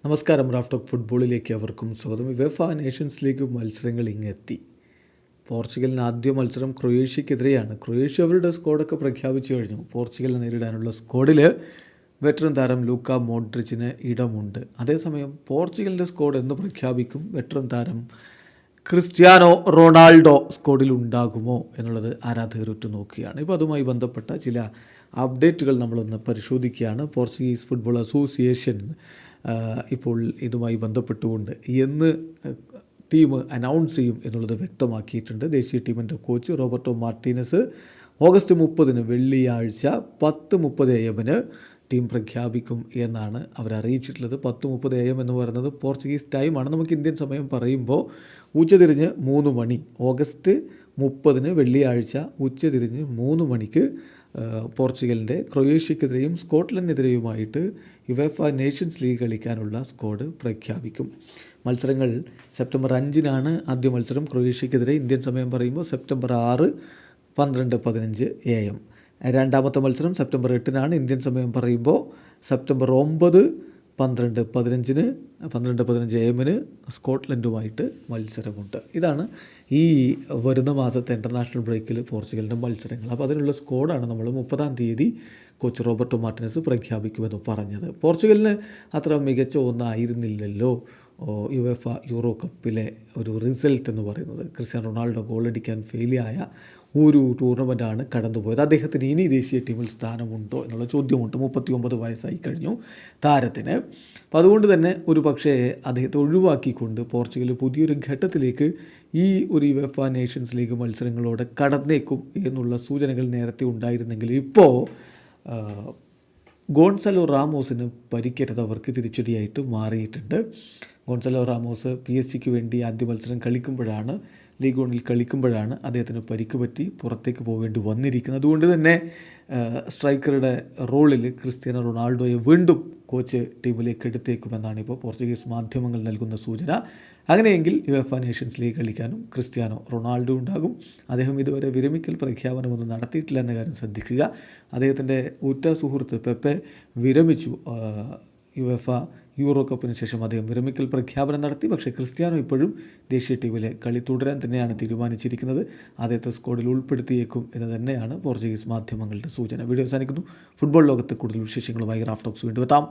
നമസ്കാരം. Raf talk ഫുട്ബോളിലേക്ക് അവർക്കും സ്വാഗതം. യുവേഫ നേഷൻസ് ലീഗ് മത്സരങ്ങൾ ഇങ്ങെത്തി. പോർച്ചുഗലിന് ആദ്യ മത്സരം ക്രൊയേഷ്യക്കെതിരെയാണ്. ക്രൊയേഷ്യ അവരുടെ സ്ക്വാഡൊക്കെ പ്രഖ്യാപിച്ചു കഴിഞ്ഞു. പോർച്ചുഗലിനെ നേരിടാനുള്ള സ്ക്വാഡിൽ വെറ്ററൻ താരം ലൂക്ക മോഡ്രിച്ചിന് ഇടമുണ്ട്. അതേസമയം പോർച്ചുഗലിൻ്റെ സ്ക്വാഡ് എന്ന് പ്രഖ്യാപിക്കും? വെറ്ററൻ താരം ക്രിസ്ത്യാനോ റൊണാൾഡോ സ്ക്വാഡിൽ ഉണ്ടാകുമോ എന്നുള്ളത് ആരാധകർ ഉറ്റുനോക്കുകയാണ്. ഇപ്പോൾ അതുമായി ബന്ധപ്പെട്ട ചില അപ്ഡേറ്റുകൾ നമ്മളൊന്ന് പരിശോധിക്കുകയാണ്. പോർച്ചുഗീസ് ഫുട്ബോൾ അസോസിയേഷൻ ഇപ്പോൾ ഇതുമായി ബന്ധപ്പെട്ടുകൊണ്ട് എന്ന് ടീം അനൗൺസ് ചെയ്യും എന്നുള്ളത് വ്യക്തമാക്കിയിട്ടുണ്ട്. ദേശീയ ടീമിൻ്റെ കോച്ച് റോബർട്ടോ മാർട്ടീനസ് ഓഗസ്റ്റ് 30 വെള്ളിയാഴ്ച 10:30 AM ടീം പ്രഖ്യാപിക്കും എന്നാണ് അവരറിയിച്ചിട്ടുള്ളത്. 10:30 AM എന്ന് പറയുന്നത് പോർച്ചുഗീസ് ടൈമാണ്. നമുക്ക് ഇന്ത്യൻ സമയം പറയുമ്പോൾ ഉച്ചതിരിഞ്ഞ് 3 മണി. ഓഗസ്റ്റ് 30 വെള്ളിയാഴ്ച ഉച്ചതിരിഞ്ഞ് 3 മണിക്ക് പോർച്ചുഗലിൻ്റെ ക്രൊയേഷ്യക്കെതിരെയും സ്കോട്ട്ലൻഡിനെതിരെയുമായിട്ട് യുവേഫ നേഷൻസ് ലീഗ് കളിക്കാനുള്ള സ്ക്വാഡ് പ്രഖ്യാപിക്കും. മത്സരങ്ങൾ സെപ്റ്റംബർ 5 ആദ്യ മത്സരം ക്രൊയേഷ്യക്കെതിരെ. ഇന്ത്യൻ സമയം പറയുമ്പോൾ സെപ്റ്റംബർ 6 12:15 AM. രണ്ടാമത്തെ മത്സരം സെപ്റ്റംബർ 8 ഇന്ത്യൻ സമയം പറയുമ്പോൾ സെപ്റ്റംബർ 9 12:15 AM സ്കോട്ട്ലൻഡുമായിട്ട് മത്സരമുണ്ട്. ഇതാണ് ഈ വരുന്ന മാസത്തെ ഇൻ്റർനാഷണൽ ബ്രേക്കിൽ പോർച്ചുഗലിൻ്റെ മത്സരങ്ങൾ. അപ്പോൾ അതിനുള്ള സ്ക്വാഡാണ് നമ്മൾ 30 കോച്ച് റോബർട്ടോ മാർട്ടിനസ് പ്രഖ്യാപിക്കുമെന്ന് പറഞ്ഞത്. പോർച്ചുഗലിന് അത്ര മികച്ച ഒന്നായിരുന്നില്ലല്ലോ യുവേഫ യൂറോ കപ്പിലെ ഒരു റിസൾട്ട് എന്ന് പറയുന്നത്. ക്രിസ്ത്യാനോ റൊണാൾഡോ ഗോളടിക്കാൻ ഫെയിലായ ഒരു ടൂർണമെൻറ്റാണ് കടന്നുപോയത്. അദ്ദേഹത്തിന് ഇനി ദേശീയ ടീമിൽ സ്ഥാനമുണ്ടോ എന്നുള്ള ചോദ്യമുണ്ട്. 39 വയസ്സായി കഴിഞ്ഞു താരത്തിന്. അപ്പോൾ അതുകൊണ്ട് തന്നെ ഒരു പക്ഷേ അദ്ദേഹത്തെ ഒഴിവാക്കിക്കൊണ്ട് പോർച്ചുഗൽ പുതിയൊരു ഘട്ടത്തിലേക്ക് ഈ ഒരു യുവേഫ നേഷൻസ് ലീഗ് മത്സരങ്ങളോടെ കടന്നേക്കും എന്നുള്ള സൂചനകൾ നേരത്തെ ഉണ്ടായിരുന്നെങ്കിൽ ഇപ്പോൾ ഗോൺസലോ റാമോസിന് പരിക്കേറ്റതവർക്ക് തിരിച്ചടിയായിട്ട് മാറിയിട്ടുണ്ട്. ഗോൺസലോ റാമോസ് PSG വേണ്ടി ആദ്യ മത്സരം ലീഗ് 1 കളിക്കുമ്പോഴാണ് അദ്ദേഹത്തിന് പരിക്ക് പറ്റി പുറത്തേക്ക് പോവേണ്ടി വന്നിരിക്കുന്നത്. അതുകൊണ്ട് തന്നെ സ്ട്രൈക്കറുടെ റോളിൽ ക്രിസ്ത്യാനോ റൊണാൾഡോയെ വീണ്ടും കോച്ച് ടീമിലേക്ക് എടുത്തേക്കുമെന്നാണ് ഇപ്പോൾ പോർച്ചുഗീസ് മാധ്യമങ്ങൾ നൽകുന്ന സൂചന. അങ്ങനെയെങ്കിൽ യുവേഫ നേഷൻസ് ലീഗ് കളിക്കാനും ക്രിസ്ത്യാനോ റൊണാൾഡോ ഉണ്ടാകും. അദ്ദേഹം ഇതുവരെ വിരമിക്കൽ പ്രഖ്യാപനമൊന്നും നടത്തിയിട്ടില്ല എന്ന കാര്യം ശ്രദ്ധിക്കുക. അദ്ദേഹത്തിൻ്റെ ഉറ്റ സുഹൃത്ത് പെപ്പെ വിരമിച്ചു. യുവേഫ യൂറോ കപ്പിന് ശേഷം അദ്ദേഹം വിരമിക്കൽ പ്രഖ്യാപനം നടത്തി. പക്ഷേ ക്രിസ്ത്യാനോ ഇപ്പോഴും ദേശീയ ടീമിലെ കളി തുടരാൻ തന്നെയാണ് തീരുമാനിച്ചിരിക്കുന്നത്. അദ്ദേഹത്തെ സ്ക്വാഡിൽ ഉൾപ്പെടുത്തിയേക്കും എന്ന് തന്നെയാണ് പോർച്ചുഗീസ് മാധ്യമങ്ങളുടെ സൂചന. വീഡിയോ അവസാനിക്കുന്നു. ഫുട്ബോൾ ലോകത്ത് കൂടുതൽ വിശേഷങ്ങളുമായി റാഫ് ടോക്സ് വീണ്ടും എത്താം.